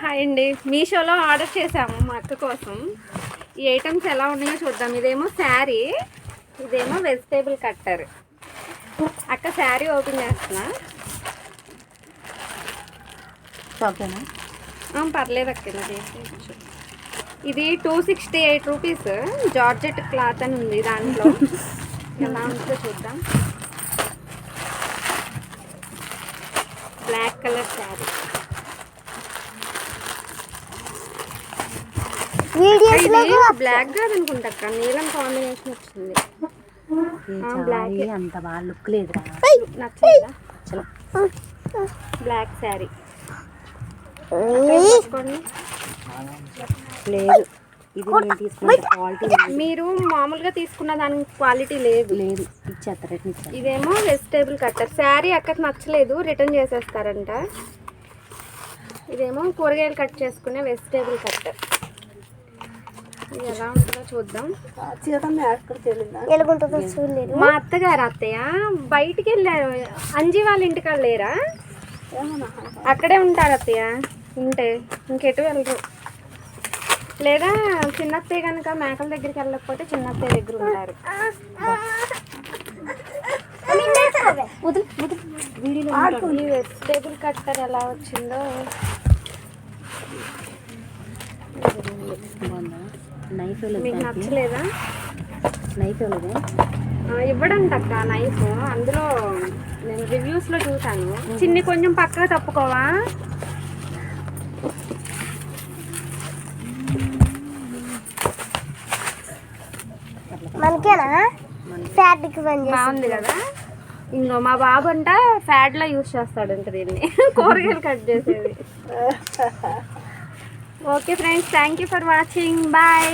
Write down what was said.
Hi అండి, మీషోలో order చేసాము మా అక్క కోసం. ఈ ఐటమ్స్ ఎలా ఉన్నాయో చూద్దాం. ఇదేమో శారీ, ఇదేమో వెజిటేబుల్ కట్టర్. అక్క శారీ ఓపెన్ చేస్తున్నా. పర్లేదు అక్క, ఇలా చేసేయచ్చు. ఇది 268 రూపీస్. జార్జెట్ క్లాత్ అని ఉంది దాంట్లో. ఎలా ఉంటుందో చూద్దాం. Black colour sari. బ్లాక్ కాదు అనుకుంటా అక్క, నీలం కాంబినేషన్ వచ్చింది. బ్లాక్ అంత బాగా లుక్ లేదు, నచ్చలేదా? బ్లాక్ శారీ లేదు. ఇది నేను తీసుకున్న క్వాలిటీ మీరు మామూలుగా తీసుకున్న దానికి క్వాలిటీ లేదు. లేదు, ఇచ్చేస్తారు. ఇదేమో వెజిటేబుల్ కట్టర్ శారీ. అక్కడికి నచ్చలేదు, రిటర్న్ చేసేస్తారంట. ఇదేమో కూరగాయలు కట్ చేసుకునే వెజిటేబుల్ కట్టర్. ఇది ఎలా ఉంటుందో చూద్దాం. మా అత్తగారు అత్తయ్య బయటికి వెళ్ళారు. అంజీ వాళ్ళ ఇంటికాడ లేరా? అక్కడే ఉంటారు అత్తయ్య. ఉంటే ఇంకెటు వెళ్ళరు. లేదా చిన్నత్తయ్య కనుక మేకల దగ్గరికి వెళ్ళకపోతే చిన్నత్తయ్య దగ్గర ఉంటారు. ఈ వెజిటేబుల్ కట్టర్ ఎలా వచ్చిందో మీకు నచ్చలేదా? నైఫ్ ఇవ్వలేదా? ఇవ్వడంట అక్క నైఫ్. అందులో నేను రివ్యూస్లో చూసాను. చిన్ని కొంచెం పక్కగా తప్పుకోవా? బాగుంది కదా. ఇంకో మా బాబు అంట ఫ్యాడ్లో యూజ్ చేస్తాడంట దీన్ని, కూరగాయలు కట్ చేసేది. Okay friends, thank you for watching. Bye.